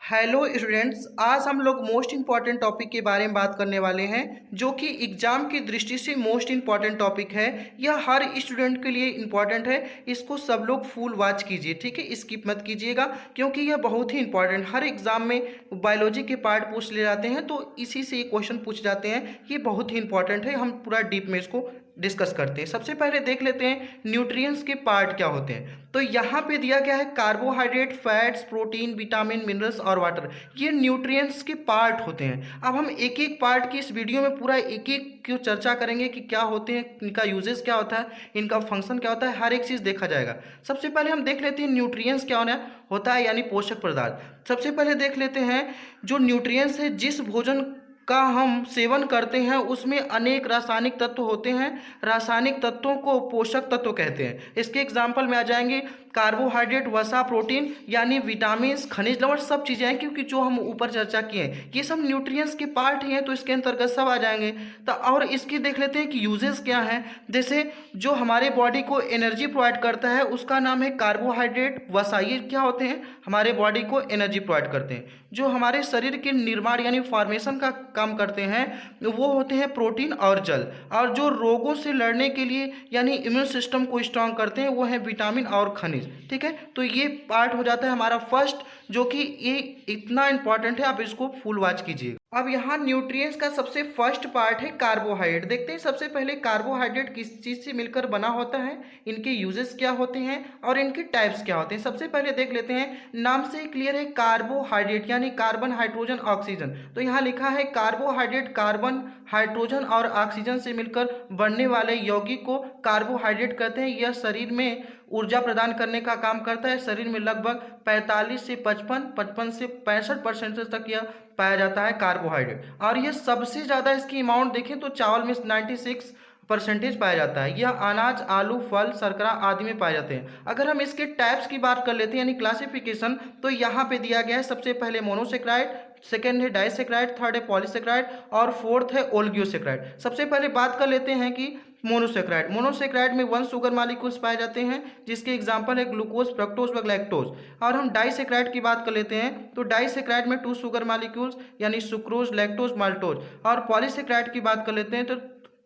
Hello students, आज हम लोग मोस्ट इम्पॉर्टेंट टॉपिक के बारे में बात करने वाले हैं जो कि एग्जाम की दृष्टि से मोस्ट इम्पॉर्टेंट टॉपिक है। यह हर स्टूडेंट के लिए इम्पॉर्टेंट है। इसको सब लोग फुल वॉच कीजिए, ठीक है, स्किप मत कीजिएगा क्योंकि यह बहुत ही इंपॉर्टेंट। हर एग्जाम में बायोलॉजी के पार्ट पूछ ले जाते हैं तो इसी से ये क्वेश्चन पूछ जाते हैं। ये बहुत ही इंपॉर्टेंट है। हम पूरा डीप में इसको डिस्कस करते हैं। सबसे पहले देख लेते हैं न्यूट्रिएंट्स के पार्ट क्या होते हैं। तो यहाँ पे दिया गया है carbohydrate, fats, protein, vitamin, minerals और वाटर। ये न्यूट्रिएंट्स के पार्ट होते हैं। अब हम एक एक पार्ट की इस वीडियो में पूरा एक एक की चर्चा करेंगे कि क्या होते हैं, इनका यूजेस क्या होता है, इनका फंक्शन क्या होता है, हर एक चीज़ देखा जाएगा। सबसे पहले हम देख लेते हैं न्यूट्रिएंट्स क्या होता है, यानी पोषक पदार्थ। सबसे पहले देख लेते हैं जो न्यूट्रिएंट्स है, जिस भोजन का हम सेवन करते हैं उसमें अनेक रासायनिक तत्व होते हैं। रासायनिक तत्वों को पोषक तत्व कहते हैं। इसके एग्जाम्पल में आ जाएंगे कार्बोहाइड्रेट, वसा, प्रोटीन यानी विटामिन, खनिज लवण, सब चीज़ें हैं क्योंकि जो हम ऊपर चर्चा किए हैं ये सब न्यूट्रिएंट्स के पार्ट ही हैं, तो इसके अंतर्गत सब आ जाएंगे। तो और इसकी देख लेते हैं कि यूजेस क्या हैं। जैसे जो हमारे बॉडी को एनर्जी प्रोवाइड करता है उसका नाम है कार्बोहाइड्रेट, वसा। ये क्या होते हैं, हमारे बॉडी को एनर्जी प्रोवाइड करते हैं। जो हमारे शरीर के निर्माण यानी फॉर्मेशन का काम करते हैं वो होते हैं प्रोटीन और जल। और जो रोगों से लड़ने के लिए यानी इम्यून सिस्टम को स्ट्रांग करते हैं वो है विटामिन और खनिज। ठीक है, तो ये पार्ट हो जाता है हमारा फर्स्ट, जो कि ये इतना इंपॉर्टेंट है, आप इसको फुल वॉच कीजिए। अब यहाँ न्यूट्रिएंट्स का सबसे फर्स्ट पार्ट है कार्बोहाइड्रेट। देखते हैं सबसे पहले कार्बोहाइड्रेट किस चीज़ से मिलकर बना होता है, इनके यूजेस क्या होते हैं और इनके टाइप्स क्या होते हैं। सबसे पहले देख लेते हैं, नाम से क्लियर है, कार्बोहाइड्रेट यानी कार्बन, हाइड्रोजन, ऑक्सीजन। तो यहाँ लिखा है कार्बोहाइड्रेट कार्बन, हाइड्रोजन और ऑक्सीजन से मिलकर बनने वाले यौगिक को कार्बोहाइड्रेट कहते हैं। यह शरीर में ऊर्जा प्रदान करने का काम करता है। शरीर में लगभग 45 से 55 से 65% तक यह पाया जाता है कार्बोहाइड्रेट। और ये सबसे ज़्यादा इसकी अमाउंट देखें तो चावल में 96% पाया जाता है। यह अनाज, आलू, फल, शर्करा आदि में पाए जाते हैं। अगर हम इसके टाइप्स की बात कर लेते हैं यानी क्लासिफिकेशन, तो यहाँ पे दिया गया है सबसे पहले मोनोसेक्राइड, सेकेंड है डाइसेक्राइड, थर्ड है पॉलीसेक्राइड और फोर्थ है ओलिगोसेक्राइड। सबसे पहले बात कर लेते हैं कि मोनोसेक्राइड। मोनोसेक्राइड में 1 शुगर मॉलिक्यूल्स पाए जाते हैं जिसके एग्जांपल है ग्लूकोज, फ्रक्टोज व ग्लैक्टोज। और हम डाइसेक्राइड की बात कर लेते हैं तो डाइसेक्राइड में 2 शुगर मॉलिक्यूल्स यानी सुक्रोज, लैक्टोज, माल्टोज। और पॉलीसेक्राइड की बात कर लेते हैं तो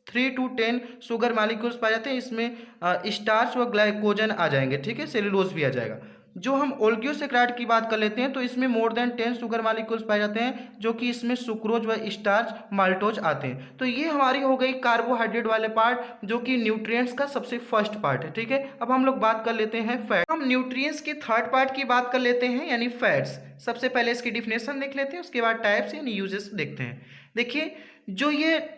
3 to 10 शुगर मॉलिक्यूल्स पाए जाते हैं। इसमें स्टार्च व ग्लाइकोजन आ जाएंगे, ठीक है, सेलुलोज भी आ जाएगा। जो हम ओलिगोसेक्राइड की बात कर लेते हैं तो इसमें मोर देन 10 शुगर मॉलिक्यूल्स पाए जाते हैं, जो कि इसमें सुक्रोज व स्टार्च, माल्टोज आते हैं। तो ये हमारी हो गई कार्बोहाइड्रेट वाले पार्ट, जो कि न्यूट्रिएंट्स का सबसे फर्स्ट पार्ट है। ठीक है, अब हम लोग बात कर लेते हैं फैट। हम न्यूट्रिएंट्स के थर्ड पार्ट की बात कर लेते हैं यानी फैट्स। सबसे पहले इसकी डिफिनेशन देख लेते हैं, उसके बाद टाइप्स यानी यूजेस देखते हैं। देखिए, जो ये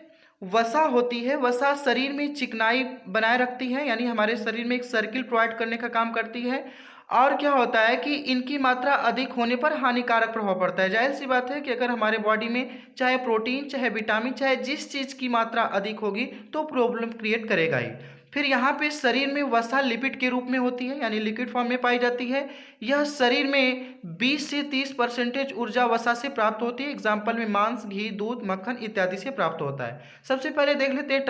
वसा होती है, वसा शरीर में चिकनाई बनाए रखती है यानी हमारे शरीर में एक सर्किल प्रोवाइड करने का काम करती है। और क्या होता है कि इनकी मात्रा अधिक होने पर हानिकारक प्रभाव पड़ता है। जाहिर सी बात है कि अगर हमारे बॉडी में चाहे प्रोटीन, चाहे विटामिन, चाहे जिस चीज़ की मात्रा अधिक होगी तो प्रॉब्लम क्रिएट करेगा ही। फिर यहाँ पे शरीर में वसा लिपिड के रूप में होती है यानी लिक्विड फॉर्म में पाई जाती है। यह शरीर में 20 से 30% ऊर्जा वसा से प्राप्त होती है। एग्जाम्पल में मांस, घी, दूध, मक्खन इत्यादि से प्राप्त होता है। सबसे पहले देख लेते हैं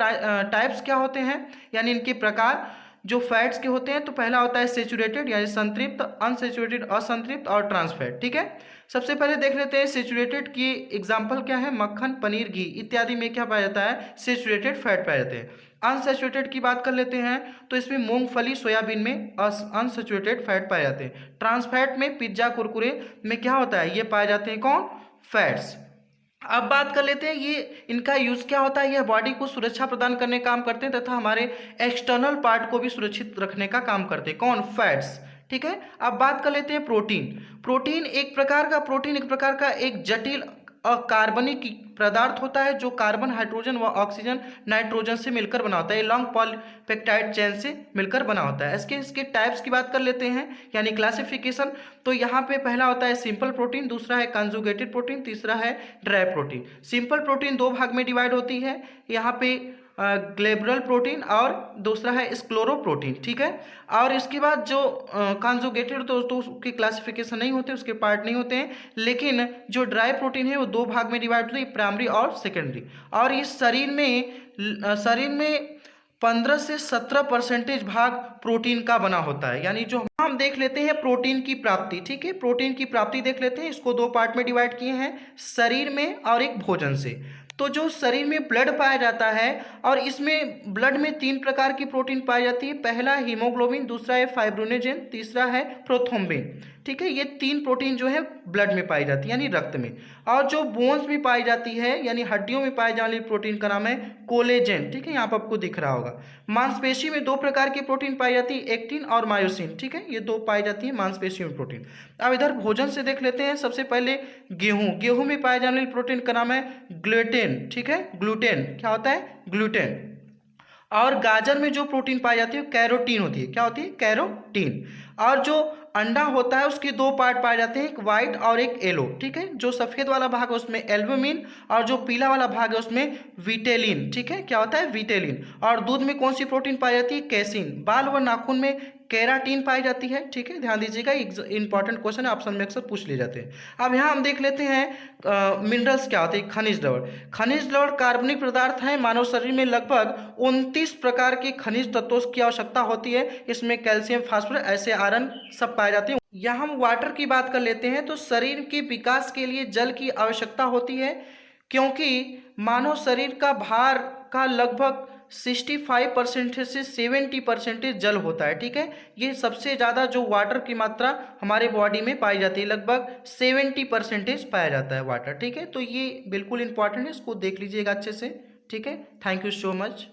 टाइप्स क्या होते हैं यानी इनके प्रकार। जो फैट्स के होते हैं तो पहला होता है सेचुरेटेड यानी संतृप्त, अनसेचुरेटेड असंतृप्त और ट्रांस फैट। ठीक है, सबसे पहले देख लेते हैं सेचुरेटेड की एग्जांपल क्या है, मक्खन, पनीर, घी इत्यादि में क्या पाया जाता है, सेचुरेटेड फैट पाए जाते हैं। अनसेचुरेटेड की बात कर लेते हैं तो इसमें मूंगफली, सोयाबीन में अनसेचुरेटेड फैट पाए जाते हैं। ट्रांस फैट में पिज्जा, कुरकुरे में क्या होता है, ये पाए जाते हैं कौन, फैट्स। अब बात कर लेते हैं ये इनका यूज क्या होता है। यह बॉडी को सुरक्षा प्रदान करने का काम करते हैं तथा हमारे एक्सटर्नल पार्ट को भी सुरक्षित रखने का काम करते हैं, कौन, फैट्स। ठीक है, अब बात कर लेते हैं प्रोटीन। प्रोटीन एक प्रकार का एक जटिल अकार्बनिक पदार्थ होता है जो कार्बन, हाइड्रोजन व ऑक्सीजन, नाइट्रोजन से मिलकर बना होता है। लॉन्ग पॉलीपेप्टाइड चेन से मिलकर बना होता है। इसके टाइप्स की बात कर लेते हैं यानी क्लासिफिकेशन। तो यहाँ पे पहला होता है सिंपल प्रोटीन, दूसरा है कंजुगेटेड प्रोटीन, तीसरा है ड्राई प्रोटीन। सिंपल प्रोटीन 2 भाग में डिवाइड होती है, यहाँ पे ग्लेबुलर प्रोटीन और दूसरा है स्क्लेरोप्रोटीन। ठीक है, और इसके बाद जो कॉन्जुगेटेड तो उसकी क्लासिफिकेशन नहीं होते, उसके पार्ट नहीं होते हैं। लेकिन जो ड्राई प्रोटीन है वो 2 भाग में डिवाइड होती है, प्राइमरी और सेकेंडरी। और इस शरीर में 15 से 17% भाग प्रोटीन का बना होता है। यानी जो हम देख लेते हैं प्रोटीन की प्राप्ति, ठीक है, प्रोटीन की प्राप्ति देख लेते हैं। इसको दो पार्ट में डिवाइड किए हैं, शरीर में और एक भोजन से। तो जो शरीर में ब्लड पाया जाता है, और इसमें ब्लड में 3 प्रकार की प्रोटीन पाई जाती है। पहला हीमोग्लोबिन, दूसरा है फाइब्रोनेजेन, तीसरा है प्रोथ्रोम्बिन, ठीक है। ये 3 प्रोटीन जो है ब्लड में पाई जाती है यानी रक्त में। और जो बोन्स में पाई जाती है यानी हड्डियों में पाई जाने वाली प्रोटीन का नाम है कोलेजन, ठीक है, यहाँ पर आपको दिख रहा होगा। मांसपेशी में 2 प्रकार की प्रोटीन पाई जाती है, एक्टिन और मायोसिन, ठीक है, ये 2 पाई जाती है मांसपेशी में प्रोटीन। अब इधर भोजन से देख लेते हैं। सबसे पहले गेहूं, गेहूं में पाए जाने वाली प्रोटीन का नाम है ग्लूटेन, ठीक है, ग्लूटेन क्या होता है, ग्लूटेन। और गाजर में जो प्रोटीन पाई जाती है कैरोटीन होती है, क्या होती है, कैरोटीन। और जो अंडा होता है उसके 2 पार्ट पाए जाते हैं, एक वाइट और एक येलो, ठीक है। जो सफेद वाला भाग है उसमें एल्बुमिन, और जो पीला वाला भाग है उसमें विटेलिन, ठीक है, क्या होता है, विटेलिन। और दूध में कौन सी प्रोटीन पाई जाती है, कैसिन। बाल व नाखून में केराटिन पाई जाती है, ठीक है, ध्यान दीजिएगा, इंपॉर्टेंट क्वेश्चन है, ऑप्शन में अक्सर पूछ लिए जाते हैं। अब यहाँ हम देख लेते हैं मिनरल्स क्या होते हैं, खनिज लवण। खनिज लवण कार्बनिक पदार्थ हैं। मानव शरीर में लगभग 29 प्रकार के खनिज तत्वों की आवश्यकता होती है। इसमें कैल्शियम, फास्फोरस, ऐसे आयरन सब पाए जाते हैं। यहाँ हम वाटर की बात कर लेते हैं। तो शरीर के विकास के लिए जल की आवश्यकता होती है, क्योंकि मानव शरीर का भार का लगभग 65% से 70% जल होता है, ठीक है। ये सबसे ज़्यादा जो वाटर की मात्रा हमारे बॉडी में पाई जाती है, लगभग 70% पाया जाता है वाटर, ठीक है। तो ये बिल्कुल इंपॉर्टेंट है, इसको देख लीजिएगा अच्छे से, ठीक है। Thank you so much.